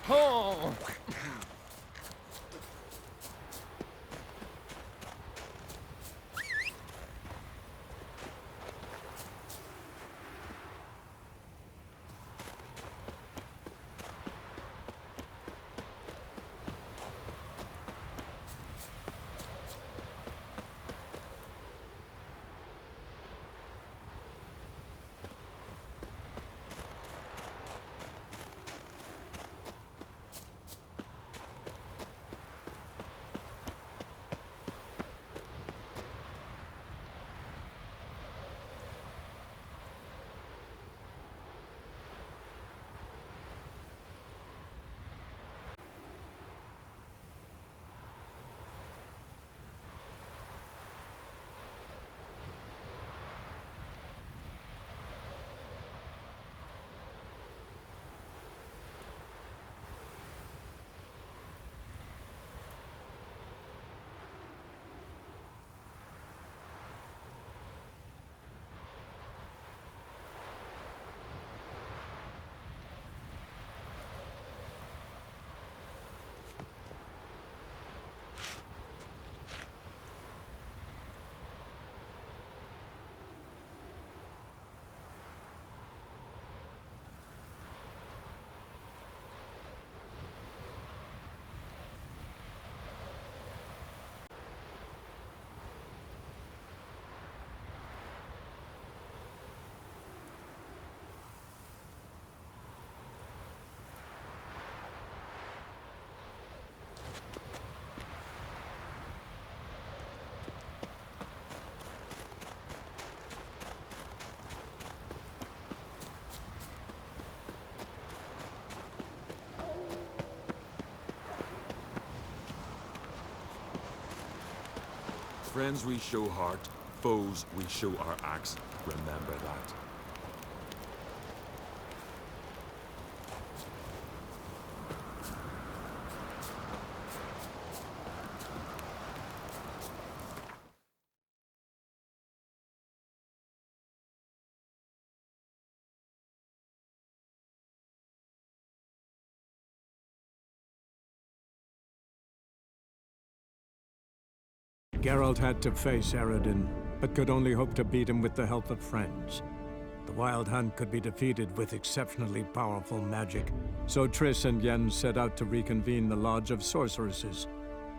Oh! Friends we show heart, foes we show our axe. Remember that. Geralt had to face Eredin, but could only hope to beat him with the help of friends. The Wild Hunt could be defeated with exceptionally powerful magic, so Triss and Yen set out to reconvene the Lodge of Sorceresses.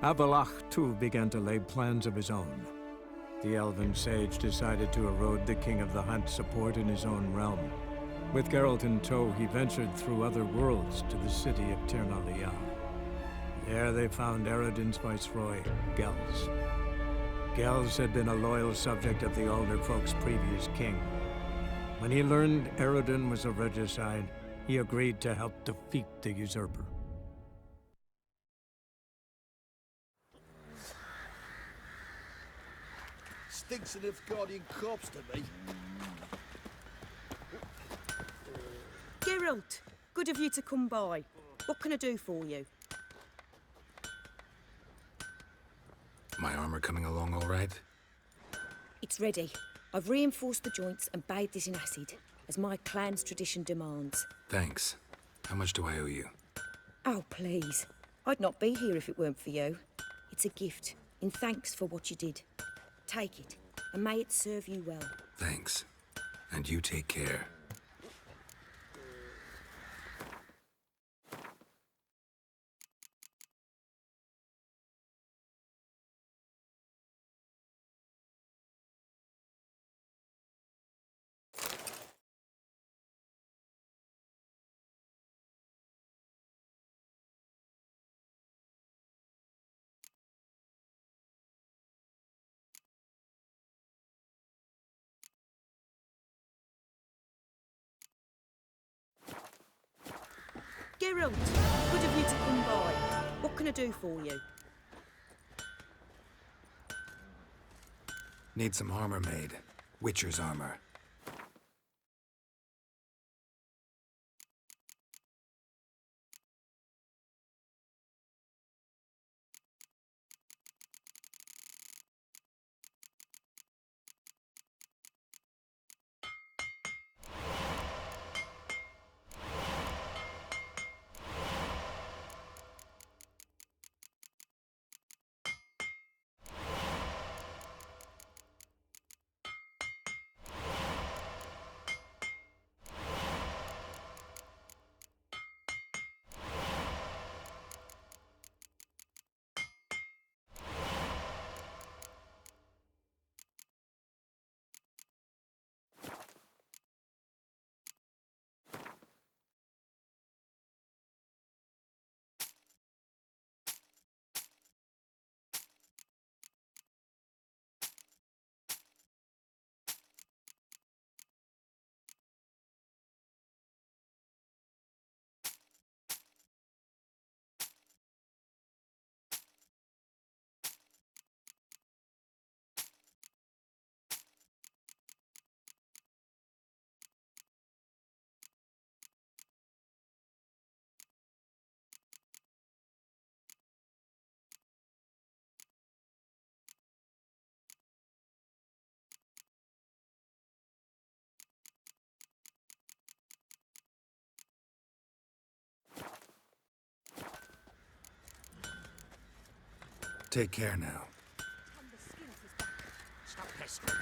Avallac'h, too, began to lay plans of his own. The Elven Sage decided to erode the King of the Hunt's support in his own realm. With Geralt in tow, he ventured through other worlds to the city of Tir na Lial. There they found Eredin's viceroy, Gels. Gels had been a loyal subject of the Alder Folk's previous king. When he learned Eredin was a regicide, he agreed to help defeat the usurper. Stinks of Nilfgaardian corpse to me. Geralt, good of you to come by. What can I do for you? My armor coming along all right? It's ready. I've reinforced the joints and bathed it in acid, as my clan's tradition demands. Thanks. How much do I owe you? Oh, please. I'd not be here if it weren't for you. It's a gift, in thanks for what you did. Take it, and may it serve you well. Thanks. And you take care. Geralt, good of you to come by. What can I do for you? Need some armor made. Witcher's armor. Take care now. Stop pestering.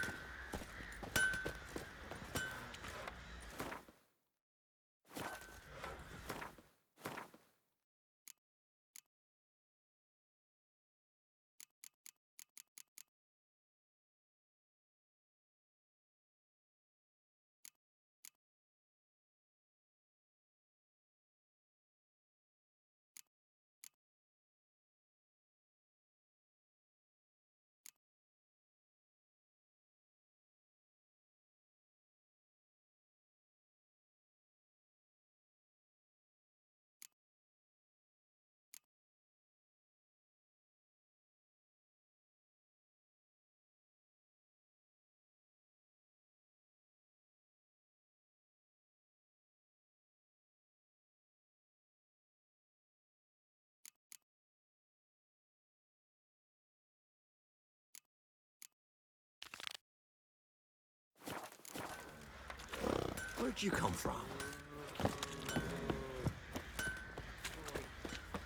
Where'd you come from?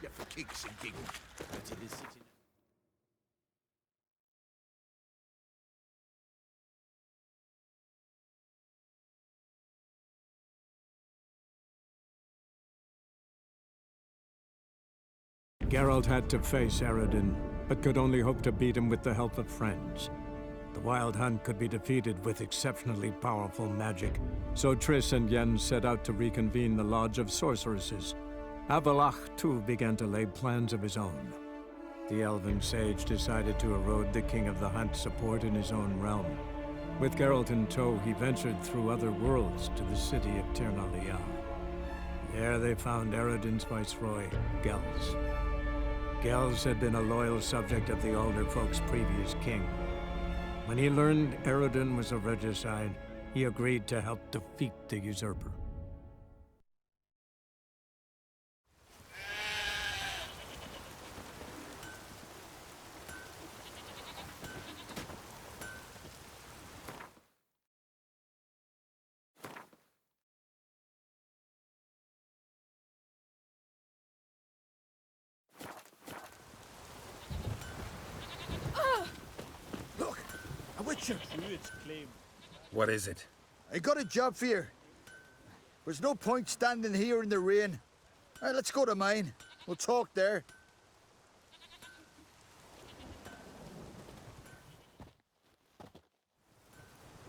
Yeah, for kicks and giggles. But it is sitting... Geralt had to face Eredin, but could only hope to beat him with the help of friends. The Wild Hunt could be defeated with exceptionally powerful magic, so Triss and Yen set out to reconvene the Lodge of Sorceresses. Avallac'h, too, began to lay plans of his own. The elven sage decided to erode the King of the Hunt's support in his own realm. With Geralt in tow, he ventured through other worlds to the city of Tir na Lial. There they found Eredin's viceroy, Gels. Gels had been a loyal subject of the Alder Folk's previous king. When he learned Eredin was a regicide, he agreed to help defeat the usurper. Look! A witcher! What is it? I got a job for you. There's no point standing here in the rain. All right, let's go to mine. We'll talk there.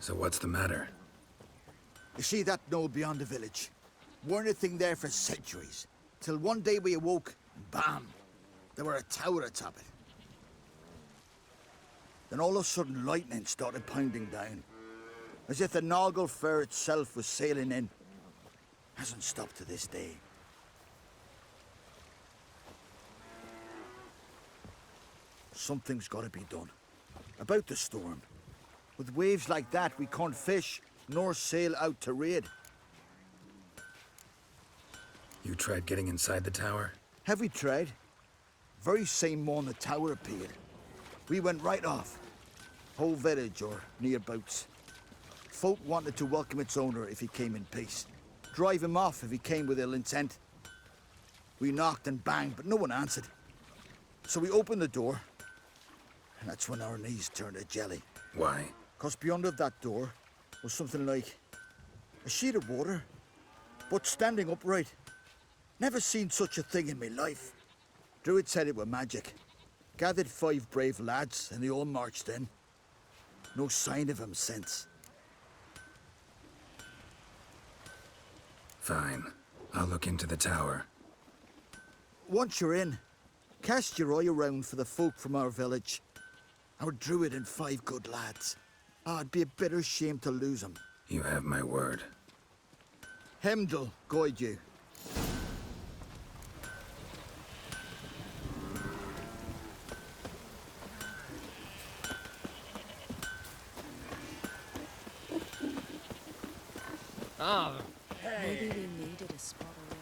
So what's the matter? You see that knoll beyond the village? Weren't a thing there for centuries. Till one day we awoke, and bam! There were a tower atop it. Then all of a sudden lightning started pounding down. As if the Noggle Fair itself was sailing in. Hasn't stopped to this day. Something's got to be done. About the storm. With waves like that, we can't fish, nor sail out to raid. You tried getting inside the tower? Have we tried? Very same morning the tower appeared. We went right off. Whole village or nearabouts. Folk wanted to welcome its owner if he came in peace. Drive him off if he came with ill intent. We knocked and banged, but no one answered. So we opened the door, and that's when our knees turned to jelly. Why? 'Cause beyond of that door was something like a sheet of water, but standing upright. Never seen such a thing in my life. Druid said it were magic. Gathered 5 brave lads, and they all marched in. No sign of him since. Fine. I'll look into the tower. Once you're in, cast your eye around for the folk from our village. Our druid and 5 good lads. It'd be a bitter shame to lose them. You have my word. Hemdall guide you. Maybe we needed a spot around.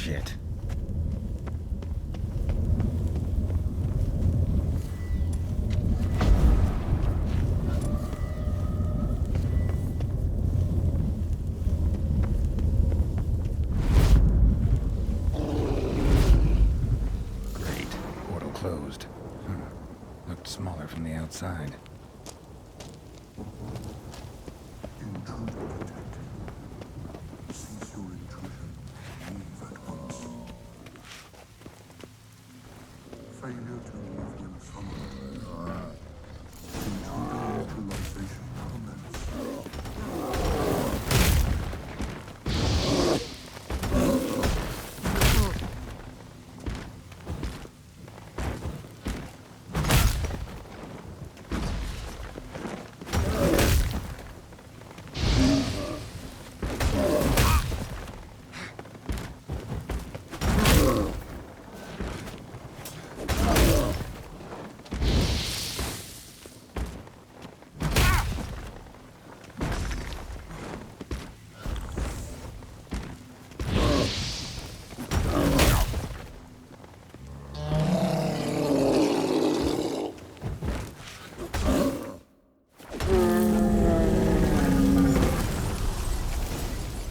Shit. Great. Portal closed. Looked smaller from the outside. Cease your intrusion. Leave at once. Failure to leave will summon. Intruder neutralization commence.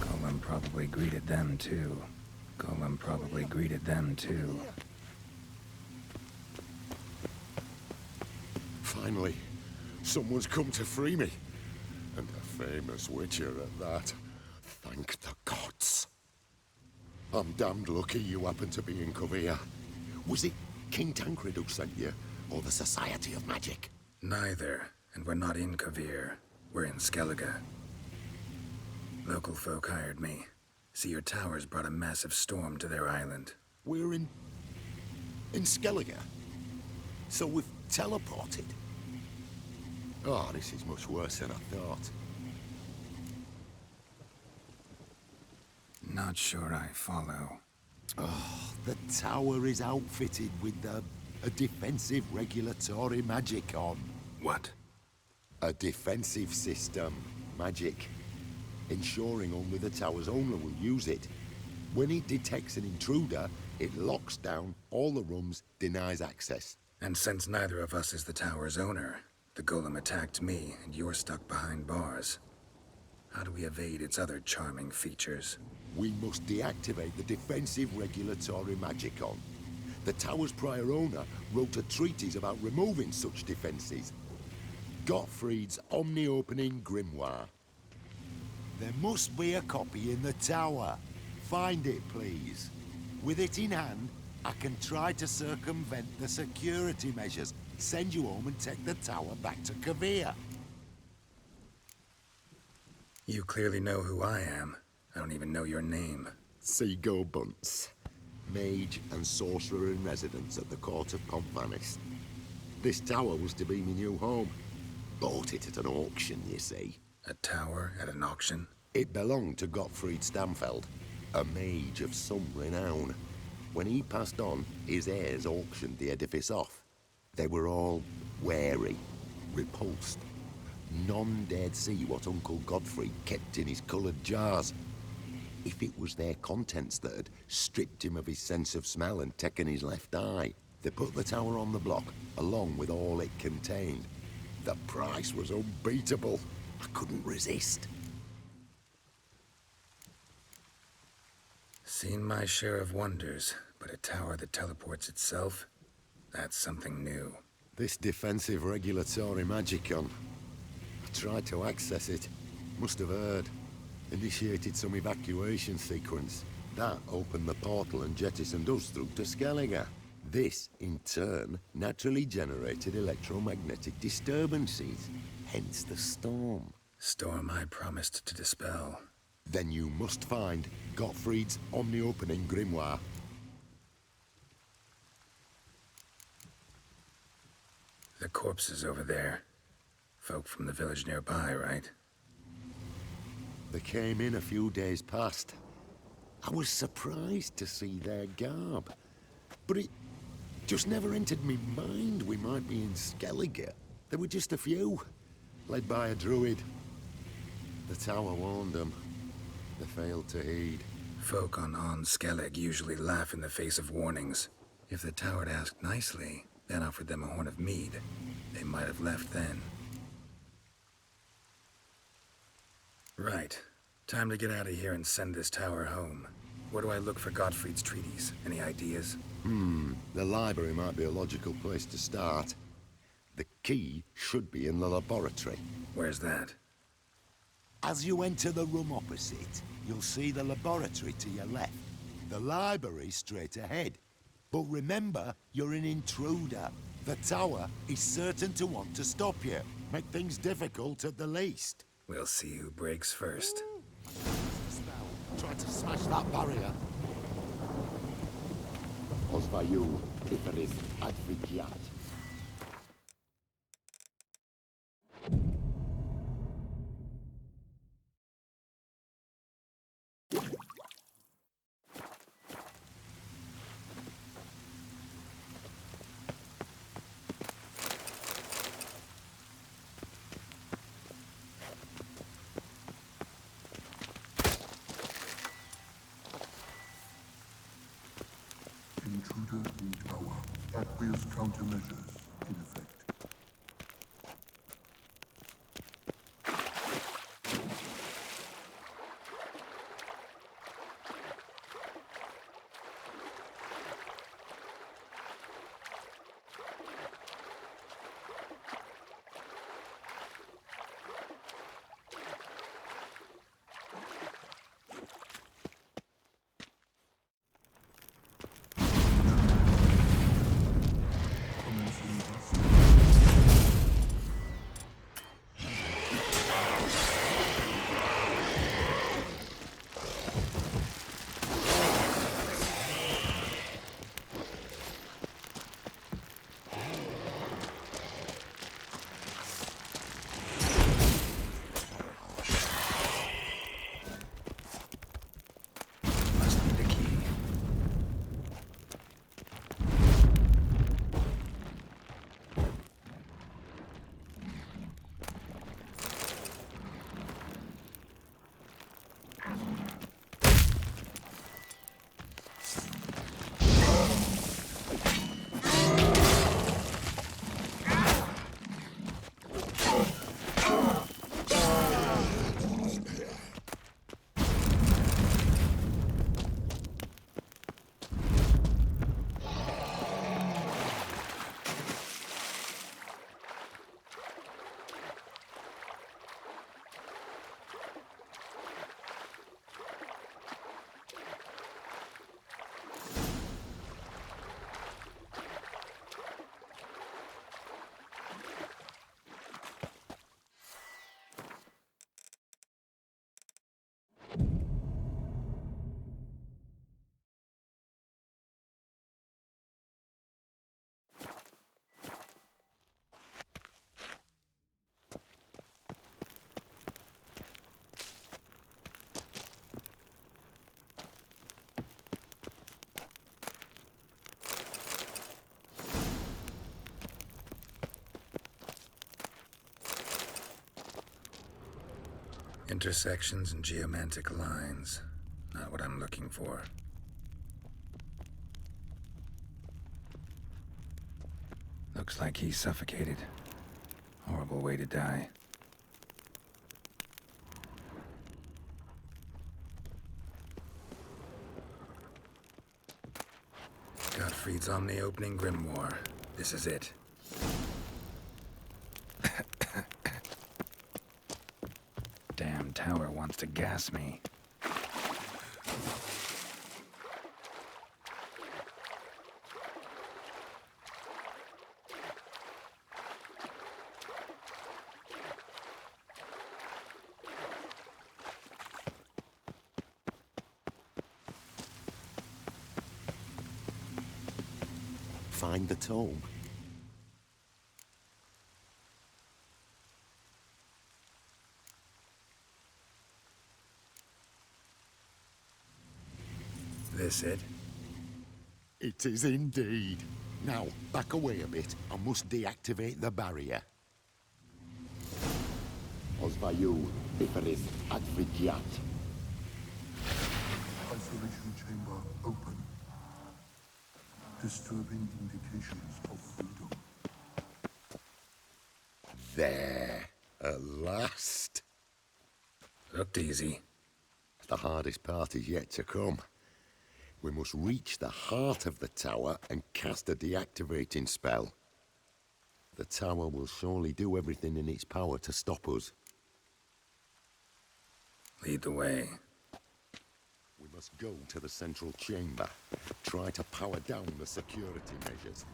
Golem probably greeted them too. Golem probably greeted them too. Finally, someone's come to free me. And a famous witcher at that. Thank the gods. I'm damned lucky you happen to be in Kovir. Was it King Tancred who sent you, or the Society of Magic? Neither, and we're not in Kovir. We're in Skellige. Local folk hired me. See, your towers brought a massive storm to their island. We're in Skellige? So we've teleported? Oh, this is much worse than I thought. Not sure I follow. The tower is outfitted with a defensive regulatory magic on. What? A defensive system. Magic. Ensuring only the tower's owner will use it. When it detects an intruder, it locks down all the rooms, denies access. And since neither of us is the tower's owner, the golem attacked me, and you're stuck behind bars. How do we evade its other charming features? We must deactivate the defensive regulatory magicon. The tower's prior owner wrote a treatise about removing such defenses. Gottfried's Omni-Opening Grimoire. There must be a copy in the tower. Find it, please. With it in hand, I can try to circumvent the security measures, send you home and take the tower back to Kovir. You clearly know who I am. I don't even know your name. Seago Bunce, mage and sorcerer in residence at the court of Pomphanis. This tower was to be my new home. Bought it at an auction, you see. A tower at an auction? It belonged to Gottfried Stamfeld, a mage of some renown. When he passed on, his heirs auctioned the edifice off. They were all wary, repulsed. None dared see what Uncle Godfrey kept in his coloured jars. If it was their contents that had stripped him of his sense of smell and taken his left eye, they put the tower on the block, along with all it contained. The price was unbeatable. I couldn't resist. Seen my share of wonders, but a tower that teleports itself? That's something new. This defensive regulatory magicon. I tried to access it. Must have heard. Initiated some evacuation sequence. That opened the portal and jettisoned us through to Skellige. This, in turn, naturally generated electromagnetic disturbances. Hence the storm. Storm I promised to dispel. Then you must find Gottfried's Omni-Opening Grimoire. The corpses over there. Folk from the village nearby, right? They came in a few days past. I was surprised to see their garb. But it just never entered me mind we might be in Skellige. There were just a few, led by a druid. The tower warned them. They failed to heed. Folk on Skellig usually laugh in the face of warnings. If the tower had asked nicely, then offered them a horn of mead, they might have left then. Right. Time to get out of here and send this tower home. Where do I look for Gottfried's treaties? Any ideas? The library might be a logical place to start. The key should be in the laboratory. Where's that? As you enter the room opposite, you'll see the laboratory to your left. The library straight ahead. But remember, you're an intruder. The tower is certain to want to stop you. Make things difficult at the least. We'll see who breaks first. Try to smash that barrier. Osvayu, Iferis, Advigiat. Intruder in tower. Aqueous countermeasures in effect. Must need a key. Intersections and geomantic lines. Not what I'm looking for. Looks like he's suffocated. Horrible way to die. Gottfried's Omni-Opening Grimoire. This is it. Damn tower wants to gas me. Find the tome. This it? It is indeed. Now, back away a bit. I must deactivate the barrier. Osvayu, Iferis, Advigiat. I say Disturbing indications of freedom. There, at last. Looked easy. The hardest part is yet to come. We must reach the heart of the tower and cast a deactivating spell. The tower will surely do everything in its power to stop us. Lead the way. We must go to the central chamber. Try to power down the security measures.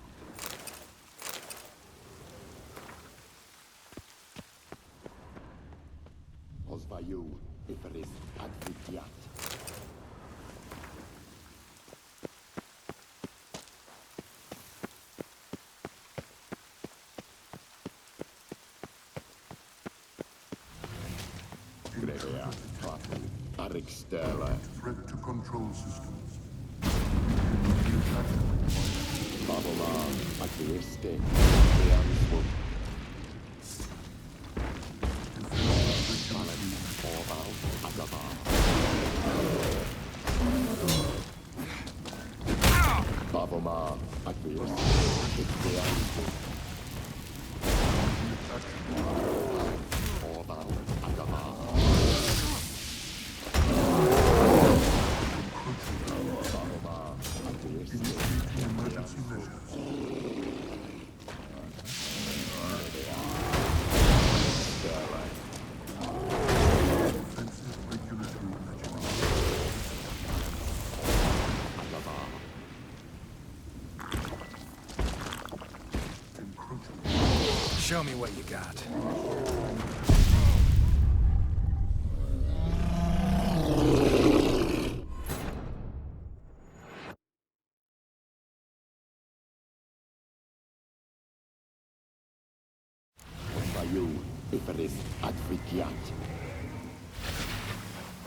Osvayu, Iferis, Advigiat. Grevea, Fatu, Arixtella. Threat to control systems. Babolan, Agrieste, Eanswood. Orval, Agavar. Baboman, Agrieste, Eanswood. Orval, Agavar. Baboman, Agrieste, Emergency measures. Offensive regulatory measures. Encroaching. Show me what you got. Osvayu, Iferis, Advigiat.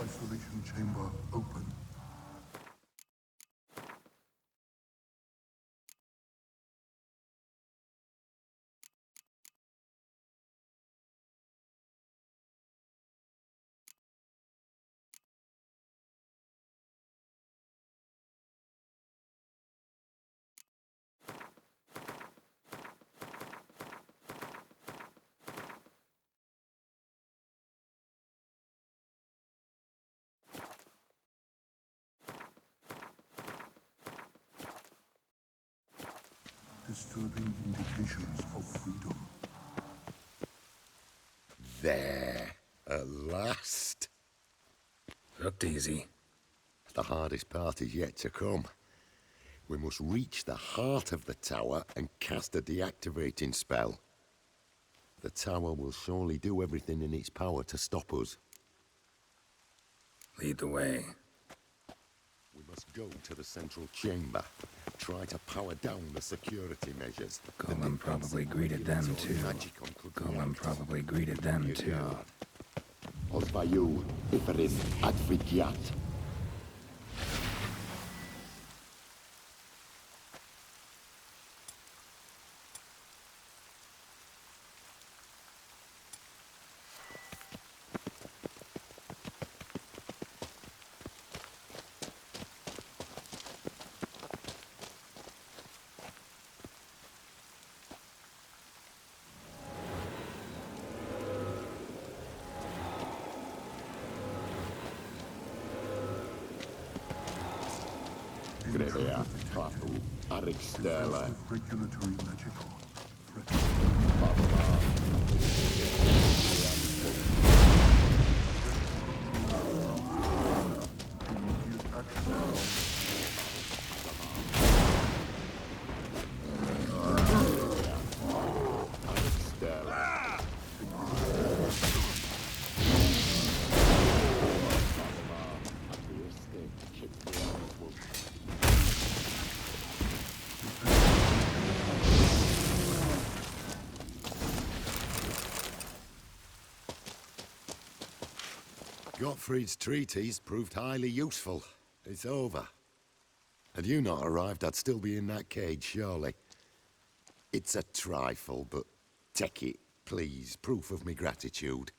Isolation chamber open. Disturbing indications of freedom. There, at last. Looked easy. The hardest part is yet to come. We must reach the heart of the tower and cast a deactivating spell. The tower will surely do everything in its power to stop us. Lead the way. We must go to the central chamber. Try to power down the security measures. Golem probably greeted them too. Golem probably greeted them too. Osvayu, Iferis, Advigiat. Grevea, Fatu, Arixtella. Offensive regulatory magical. Immediate action. Arixtella. Gottfried's treatise proved highly useful. It's over. Had you not arrived, I'd still be in that cage, surely. It's a trifle, but take it, please. Proof of me gratitude.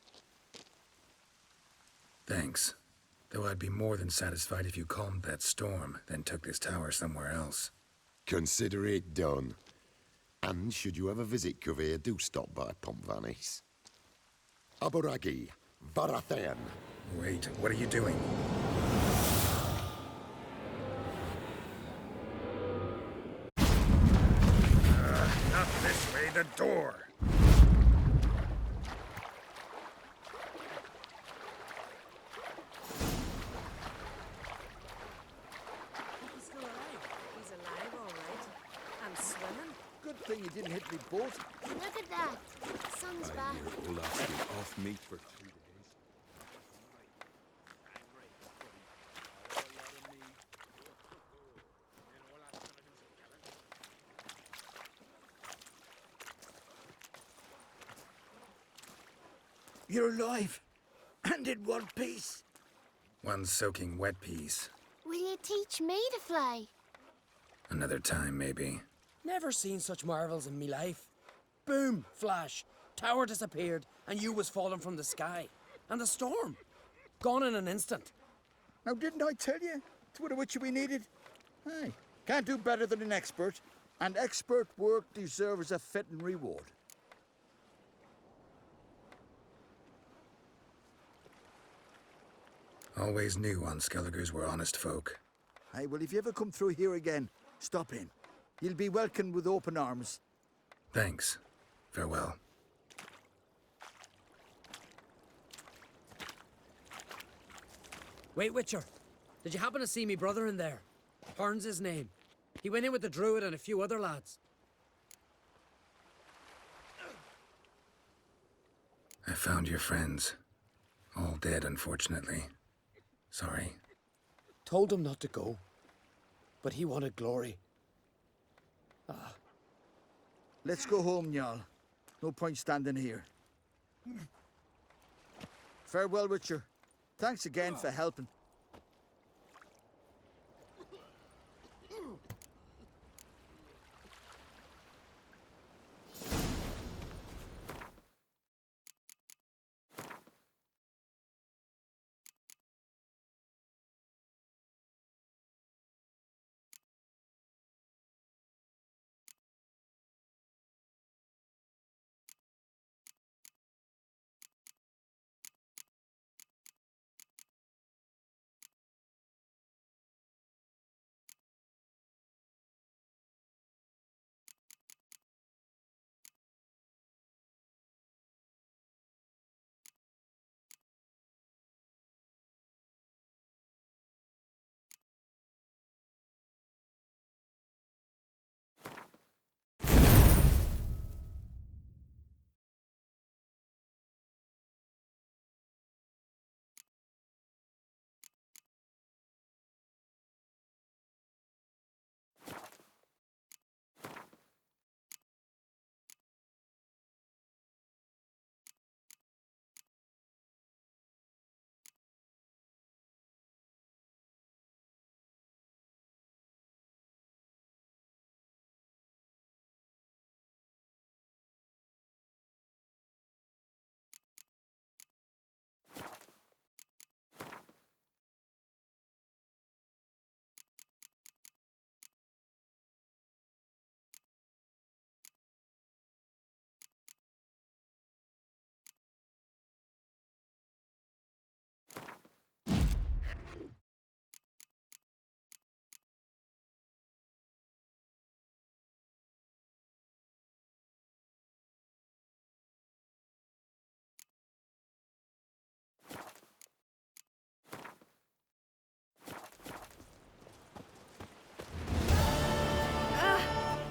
Thanks. Though I'd be more than satisfied if you calmed that storm, then took this tower somewhere else. Consider it done. And should you ever visit Kovir, do stop by Pompvanis. Aboragi, Varathan. Wait, what are you doing? Not this way, the door! He's still alive. He's alive, all right. And swimming. Good thing you didn't hit me boat. Look at that. Sun's back. Here, Olaf's been off meat for 3 days. You're alive. And in one piece. One soaking wet piece. Will you teach me to fly? Another time, maybe. Never seen such marvels in me life. Boom, flash, tower disappeared, and you was falling from the sky. And the storm, gone in an instant. Now, didn't I tell you? It's what which we needed. Hey, can't do better than an expert. And expert work deserves a fitting reward. Always knew on Skelligers were honest folk. Hey, well, if you ever come through here again, stop in. You'll be welcomed with open arms. Thanks. Farewell. Wait, Witcher, did you happen to see me brother in there? Hearn's his name. He went in with the druid and a few other lads. I found your friends. All dead, unfortunately. Sorry. Told him not to go, but he wanted glory. Let's go home, Jarl. No point standing here. Farewell, Witcher. Thanks again for helping.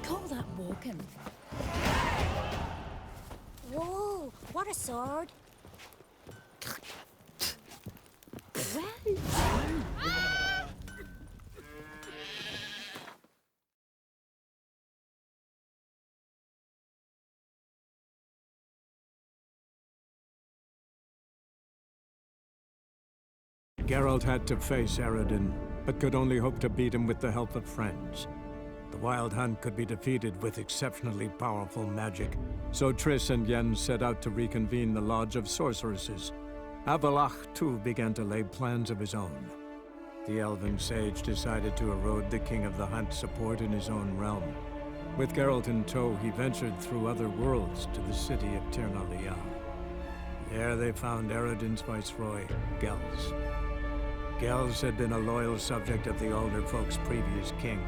Call that walking. Whoa, what a sword. Well done. Geralt had to face Eredin, but could only hope to beat him with the help of friends. The Wild Hunt could be defeated with exceptionally powerful magic, so Triss and Yen set out to reconvene the Lodge of Sorceresses. Avalach, too, began to lay plans of his own. the elven sage decided to erode the King of the Hunt's support in his own realm. With Geralt in tow, he ventured through other worlds to the city of Tir na Lial. There they found Eredin's viceroy, Gels. Gels had been a loyal subject of the Alder folk's previous king.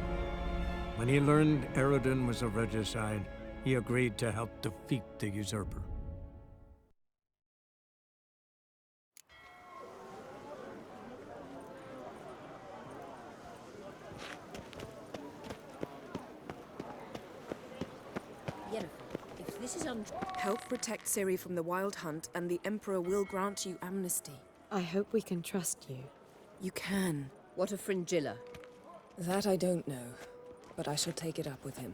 When he learned Eredin was a regicide, he agreed to help defeat the usurper. Yennefer, if this is Help protect Ciri from the Wild Hunt, and the Emperor will grant you amnesty. I hope we can trust you. You can. What of Fringilla? That I don't know, but I shall take it up with him.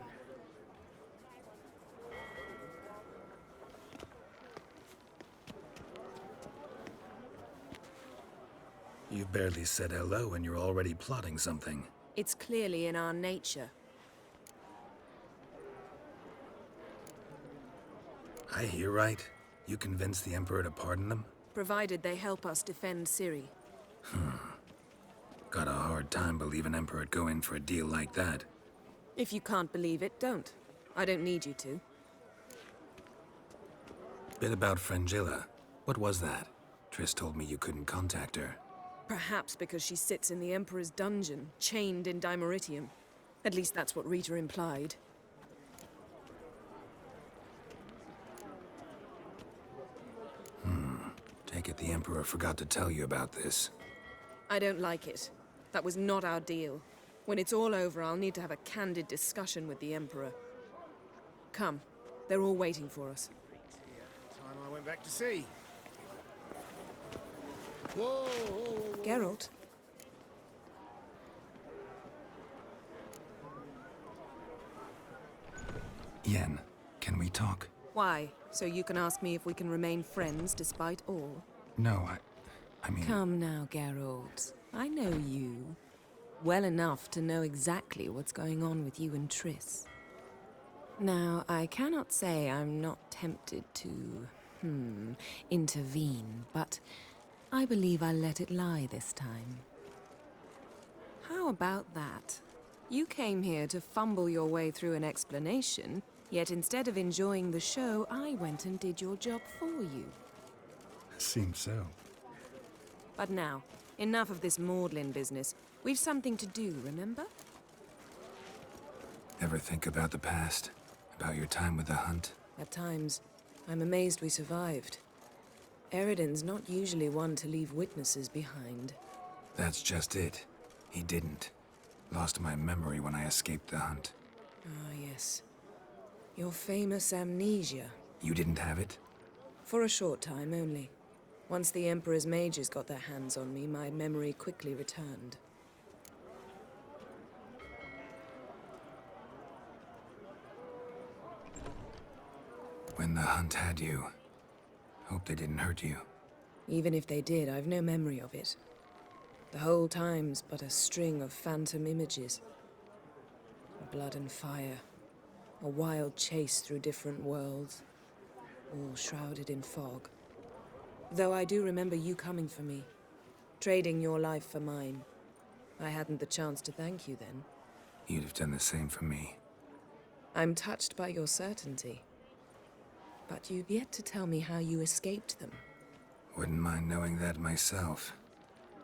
You've barely said hello and you're already plotting something. It's clearly in our nature. I hear right. You convinced the Emperor to pardon them? Provided they help us defend Ciri. Got a hard time believing Emperor'd go in for a deal like that. If you can't believe it, don't. I don't need you to. Bit about Fringilla. What was that? Triss told me you couldn't contact her. Perhaps because she sits in the Emperor's dungeon, chained in Dimeritium. At least that's what Rita implied. Take it the Emperor forgot to tell you about this. I don't like it. That was not our deal. When it's all over, I'll need to have a candid discussion with the Emperor. Come. They're all waiting for us. Time I went back to sea. Whoa! Geralt? Yen, can we talk? Why? So you can ask me if we can remain friends despite all? No, I mean... Come now, Geralt. I know you. Well enough to know exactly what's going on with you and Triss. Now, I cannot say I'm not tempted to, intervene, but I believe I'll let it lie this time. How about that? You came here to fumble your way through an explanation, yet instead of enjoying the show, I went and did your job for you. Seems so. But now, enough of this maudlin business. We've something to do, remember? Ever think about the past? About your time with the Hunt? At times, I'm amazed we survived. Eredin's not usually one to leave witnesses behind. That's just it. He didn't. Lost my memory when I escaped the Hunt. Ah, yes. Your famous amnesia. You didn't have it? For a short time only. Once the Emperor's mages got their hands on me, my memory quickly returned. When the Hunt had you, hope they didn't hurt you. Even if they did, I've no memory of it. The whole time's but a string of phantom images. Blood and fire. A wild chase through different worlds. All shrouded in fog. Though I do remember you coming for me. Trading your life for mine. I hadn't the chance to thank you then. You'd have done the same for me. I'm touched by your certainty. But you've yet to tell me how you escaped them. Wouldn't mind knowing that myself.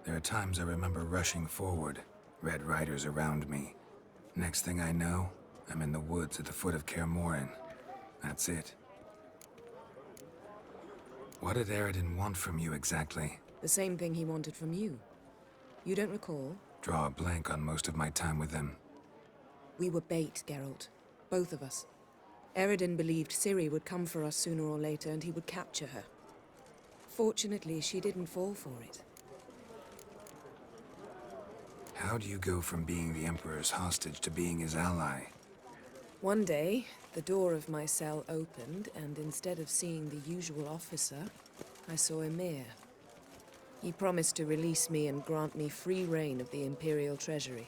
There are times I remember rushing forward, Red Riders around me. Next thing I know, I'm in the woods at the foot of Kaer Morhen. That's it. What did Eredin want from you exactly? The same thing he wanted from you. You don't recall? Draw a blank on most of my time with him. We were bait, Geralt. Both of us. Eredin believed Ciri would come for us sooner or later and he would capture her. Fortunately, she didn't fall for it. How do you go from being the Emperor's hostage to being his ally? One day, the door of my cell opened, and instead of seeing the usual officer, I saw Emhyr. He promised to release me and grant me free reign of the Imperial Treasury,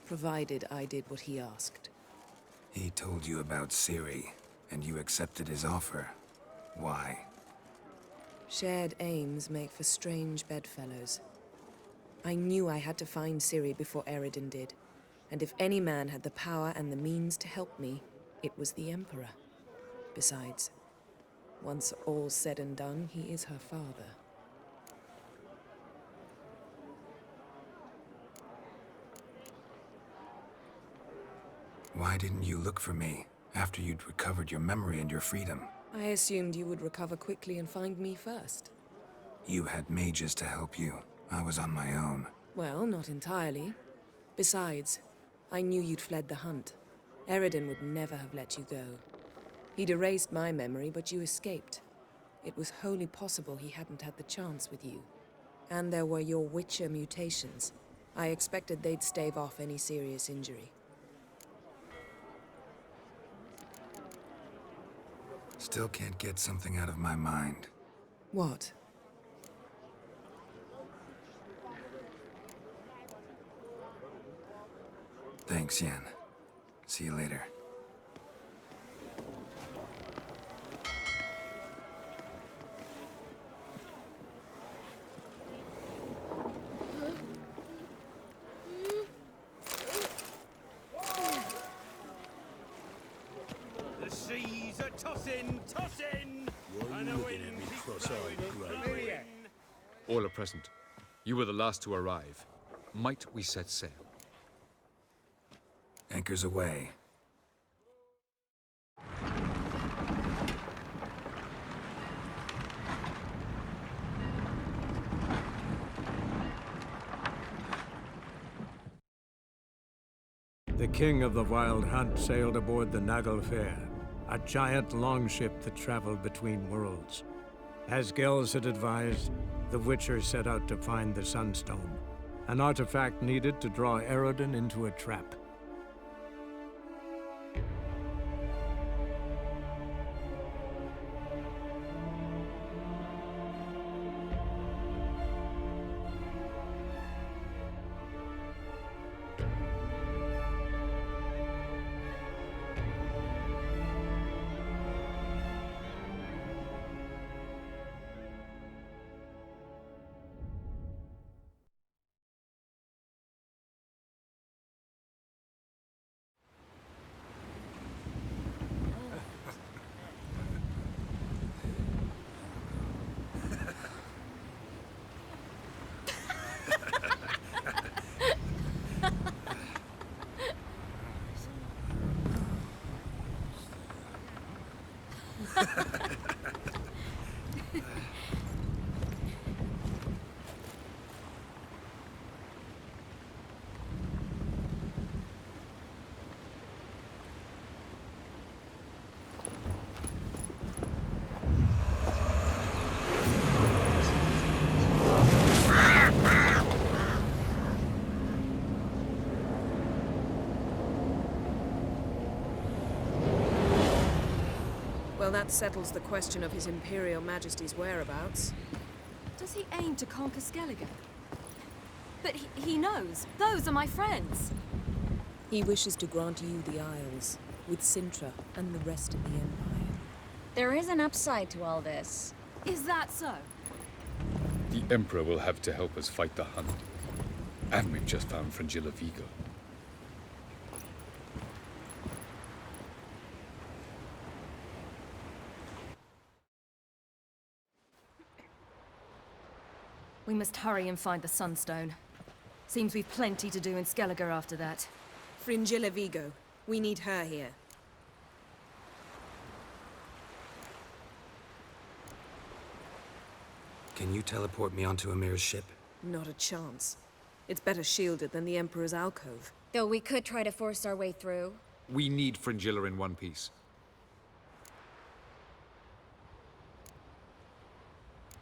provided I did what he asked. He told you about Ciri, and you accepted his offer. Why? Shared aims make for strange bedfellows. I knew I had to find Ciri before Eredin did. And if any man had the power and the means to help me, it was the Emperor. Besides, once all's said and done, he is her father. Why didn't you look for me after you'd recovered your memory and your freedom? I assumed you would recover quickly and find me first. You had mages to help you. I was on my own. Well, not entirely. Besides, I knew you'd fled the hunt. Eredin would never have let you go. He'd erased my memory, but you escaped. It was wholly possible he hadn't had the chance with you. And there were your Witcher mutations. I expected they'd stave off any serious injury. Still can't get something out of my mind. What? Thanks, Yen. See you later. The seas are tossing, tossing, and the wind keeps blowing. All are present. You were the last to arrive. Might we set sail? Anchors away. The king of the Wild Hunt sailed aboard the Naglfar, a giant longship that traveled between worlds. As Gels had advised, the Witcher set out to find the Sunstone, an artifact needed to draw Eredin into a trap. Well, that settles the question of His Imperial Majesty's whereabouts. Does he aim to conquer Skellige? But he knows. Those are my friends. He wishes to grant you the Isles, with Sintra and the rest of the Empire. There is an upside to all this. Is that so? The Emperor will have to help us fight the Hunt. And we've just found Fringilla Vigo. We must hurry and find the Sunstone. Seems we've plenty to do in Skellige after that. Fringilla Vigo. We need her here. Can you teleport me onto Amir's ship? Not a chance. It's better shielded than the Emperor's alcove. Though we could try to force our way through. We need Fringilla in one piece.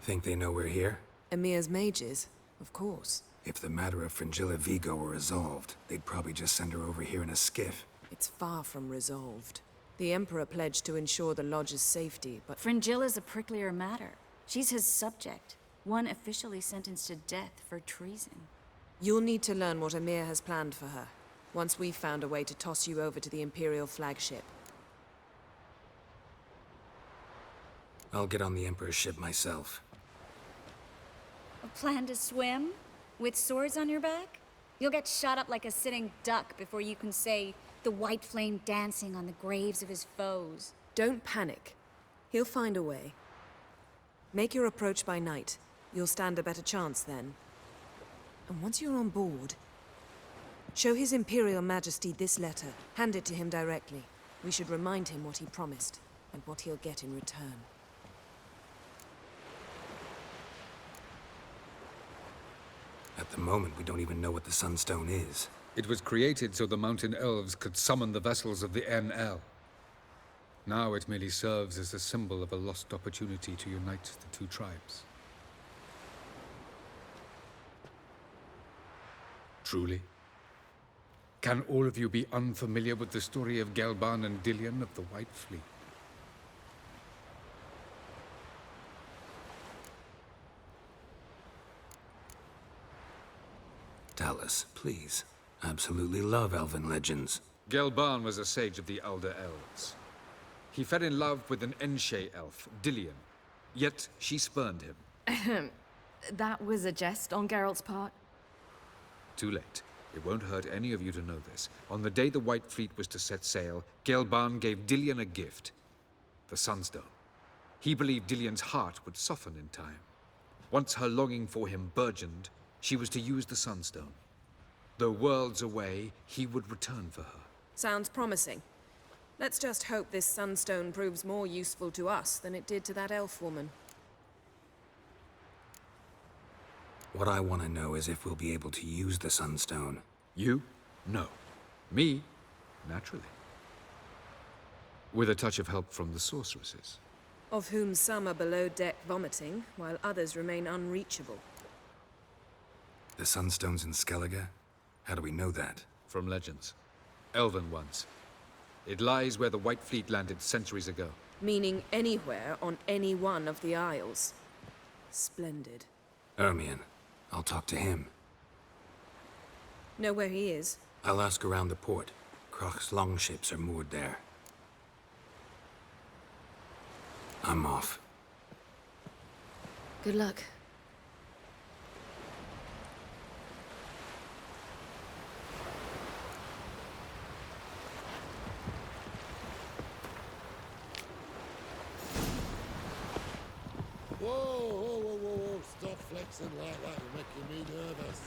Think they know we're here? Amir's mages? Of course. If the matter of Fringilla Vigo were resolved, they'd probably just send her over here in a skiff. It's far from resolved. The Emperor pledged to ensure the Lodge's safety, but... Fringilla's a pricklier matter. She's his subject, one officially sentenced to death for treason. You'll need to learn what Amir has planned for her, once we've found a way to toss you over to the Imperial flagship. I'll get on the Emperor's ship myself. A plan to swim? With swords on your back? You'll get shot up like a sitting duck before you can say the white flame dancing on the graves of his foes. Don't panic. He'll find a way. Make your approach by night. You'll stand a better chance then. And once you're on board, show His Imperial Majesty this letter. Hand it to him directly. We should remind him what he promised, and what he'll get in return. At the moment, we don't even know what the Sunstone is. It was created so the Mountain Elves could summon the vessels of the NL. Now it merely serves as a symbol of a lost opportunity to unite the two tribes. Truly? Can all of you be unfamiliar with the story of Gelban and Dillion of the White Fleet? Tell us, please. I absolutely love elven legends. Gelban was a sage of the Elder Elves. He fell in love with an Enshe elf, Dillion. Yet she spurned him. That was a jest on Geralt's part. Too late. It won't hurt any of you to know this. On the day the White Fleet was to set sail, Gelban gave Dillion a gift. The Sunstone. He believed Dillion's heart would soften in time. Once her longing for him burgeoned, she was to use the Sunstone. Though worlds away, he would return for her. Sounds promising. Let's just hope this Sunstone proves more useful to us than it did to that elf woman. What I want to know is if we'll be able to use the Sunstone. You? No. Me? Naturally. With a touch of help from the sorceresses. Of whom some are below deck vomiting, while others remain unreachable. The Sunstone's in Skellige? How do we know that? From legends. Elven ones. It lies where the White Fleet landed centuries ago. Meaning anywhere on any one of the Isles. Splendid. Ermion. I'll talk to him. Know where he is? I'll ask around the port. Crach's longships are moored there. I'm off. Good luck. Whoa, whoa, whoa, whoa, whoa. Stop flexing like that. You're making me nervous.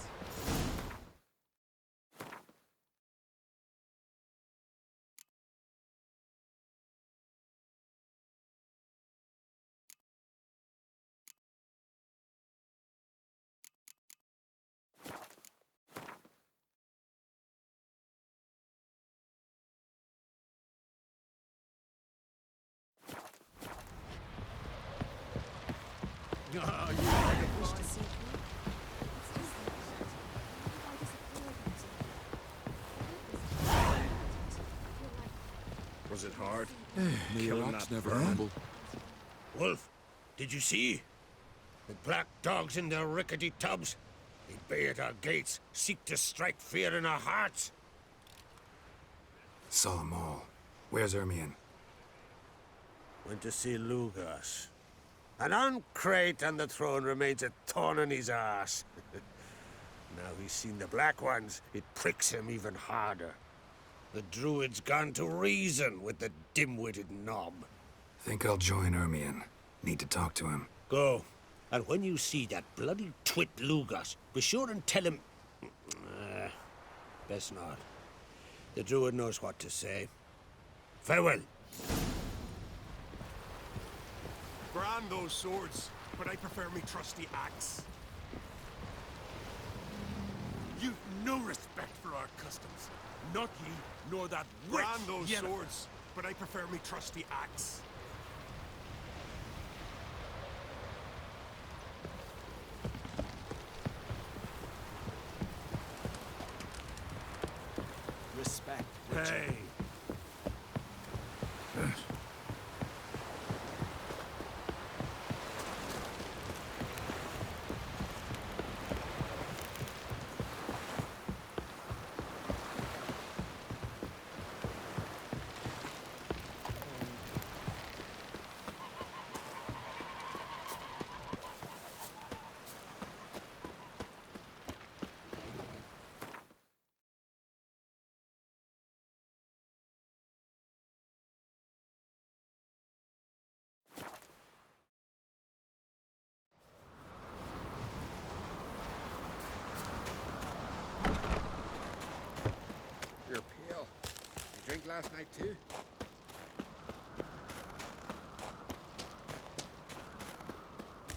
Was it hard? Nearats never humble. Wolf, did you see? The black dogs in their rickety tubs. They bay at our gates, seek to strike fear in our hearts. Saw 'em all. Where's Ermion? Went to see Lugas. And on Crate on the throne remains a thorn in his ass. Now he's seen the Black Ones, it pricks him even harder. The Druid's gone to reason with the dim-witted knob. Think I'll join Ermion. Need to talk to him. Go. And when you see that bloody twit Lugas, be sure and tell him... best not. The Druid knows what to say. Farewell. Brand those swords, but I prefer me trusty axe. You've no respect for our customs. Not ye, nor that witch. Brand those swords, but I prefer me trusty axe. Respect. Hey. last night, too.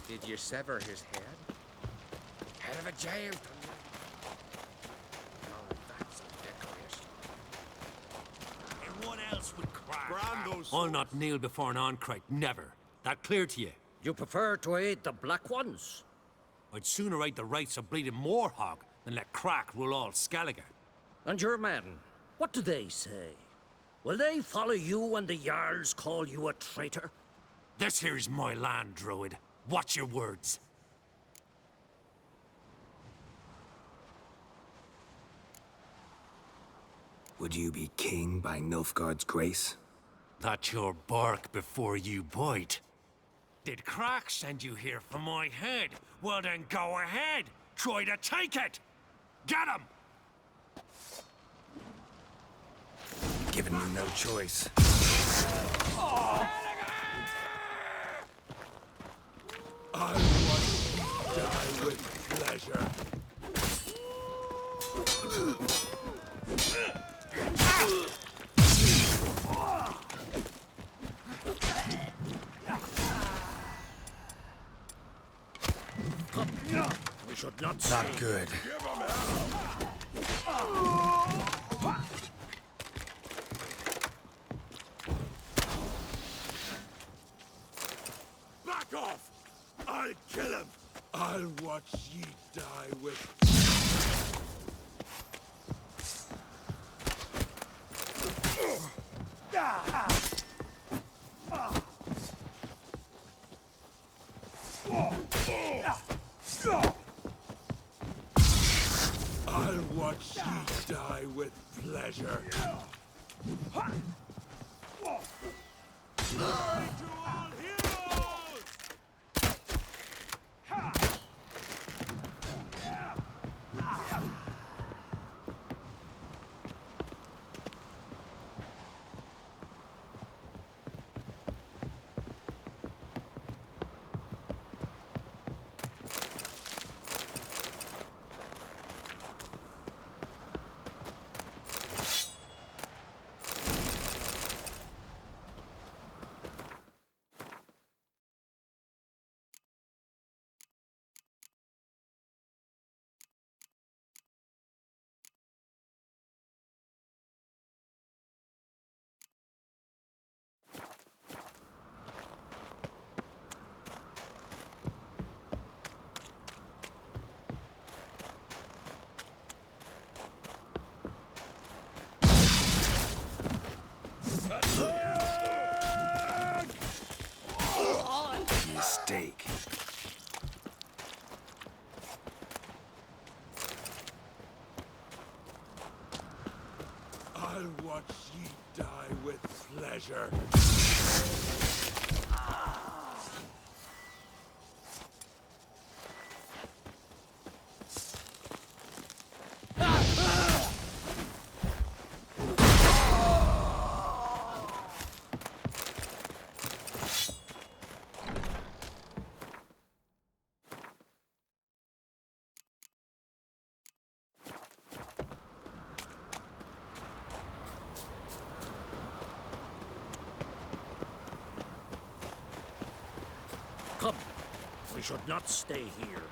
Did you sever his head? Head of a giant. Oh, that's a decoration. And what else would crack? Brando's I'll not kneel before an Arncrate, never. That clear to you? You prefer to aid the Black Ones? I'd sooner aid the rights of bleeding Morhog than let Crack rule all Skellige. And your men, what do they say? Will they follow you when the Jarls call you a traitor? This here's my land, Druid. Watch your words. Would you be king by Nilfgaard's grace? That's your bark before you bite. Did Crack send you here for my head? Well then go ahead. Try to take it. Get him! Given me no choice. I want to die with pleasure. We should not Not good. Back off! I'll kill him! I'll watch ye die with... I'll watch ye die with pleasure. Mistake. I'll watch ye die with pleasure. Come, we should not stay here.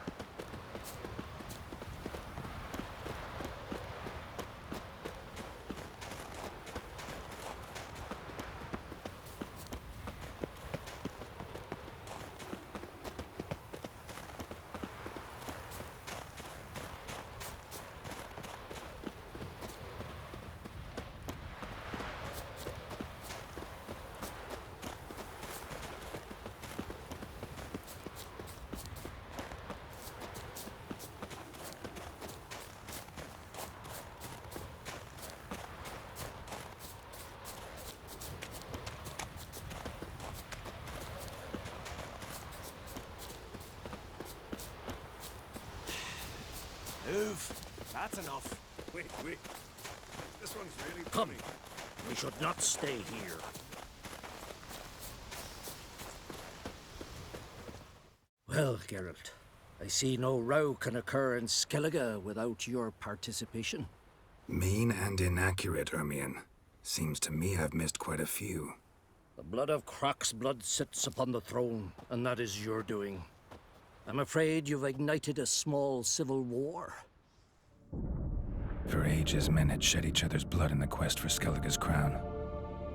Move. That's enough. Wait. This one's really Come, funny. we should not stay here. Well, Geralt, I see no row can occur in Skellige without your participation. Mean and inaccurate, Ermion. Seems to me I've missed quite a few. The blood of Croc's blood sits upon the throne, and that is your doing. I'm afraid you've ignited a small civil war. For ages, men had shed each other's blood in the quest for Skellige's crown.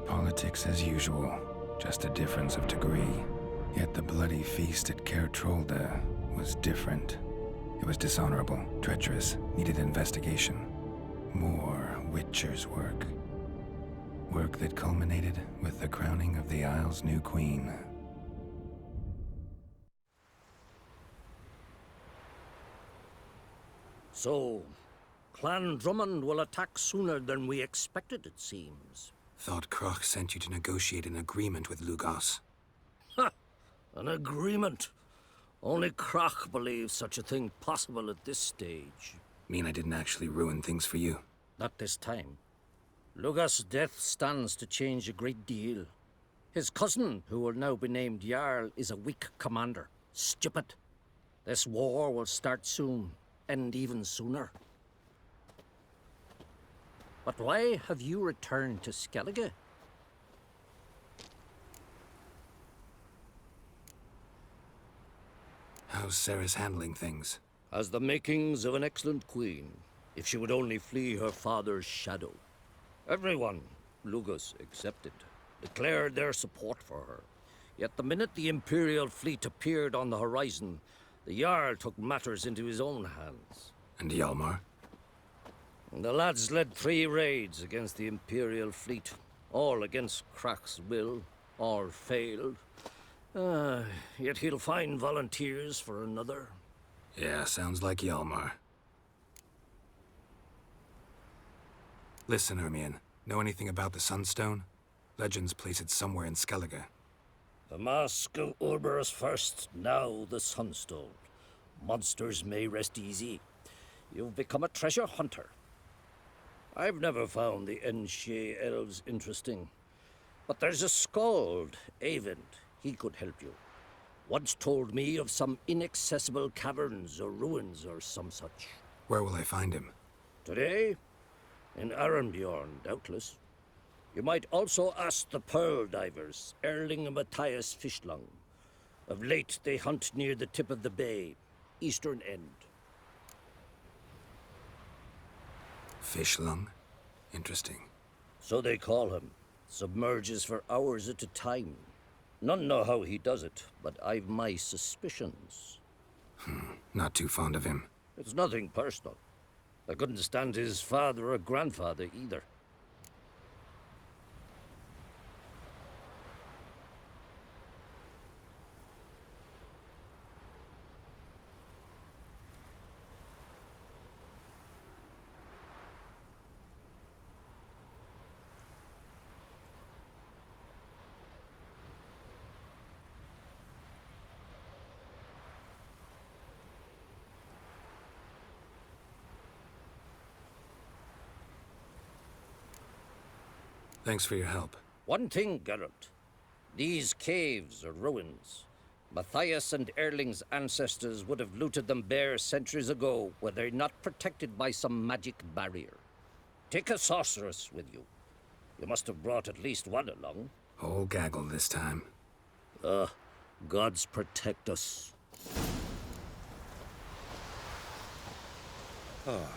Politics as usual, just a difference of degree. Yet the bloody feast at Caer Trolda was different. It was dishonorable, treacherous, needed investigation. More Witcher's work. Work that culminated with the crowning of the Isle's new queen. So, Clan Drummond will attack sooner than we expected, it seems. Thought Croc sent you to negotiate an agreement with Lugos. Ha! An agreement? Only Croc believes such a thing possible at this stage. Mean I didn't actually ruin things for you? Not this time. Lugos' death stands to change a great deal. His cousin, who will now be named Jarl, is a weak commander. Stupid. This war will start soon, end even sooner. But why have you returned to Skellige? How's Sarah's handling things? Has the makings of an excellent queen, if she would only flee her father's shadow. Everyone, Lugos excepted, declared their support for her. Yet the minute the Imperial fleet appeared on the horizon, the Jarl took matters into his own hands. And Hjalmar? The lads led 3 raids against the Imperial fleet, all against Croc's will, all failed. Yet he'll find volunteers for another. Yeah, sounds like Hjalmar. Listen, Ermion, know anything about the Sunstone? Legends place it somewhere in Skellige. The Mask of Urberus first, now the Sunstone. Monsters may rest easy. You've become a treasure hunter. I've never found the Enshe elves interesting. But there's a skald, Eyvind. He could help you. Once told me of some inaccessible caverns or ruins or some such. Where will I find him? Today? In Arenbjorn, doubtless. You might also ask the Pearl Divers, Erling and Matthias Fishlung. Of late, they hunt near the tip of the bay, eastern end. Fishlung? Interesting. So they call him. Submerges for hours at a time. None know how he does it, but I've my suspicions. Not too fond of him. It's nothing personal. I couldn't stand his father or grandfather either. Thanks for your help. One thing, Geralt. These caves are ruins. Matthias and Erling's ancestors would have looted them bare centuries ago were they not protected by some magic barrier. Take a sorceress with you. You must have brought at least one along. Whole gaggle this time. Gods protect us. Ah.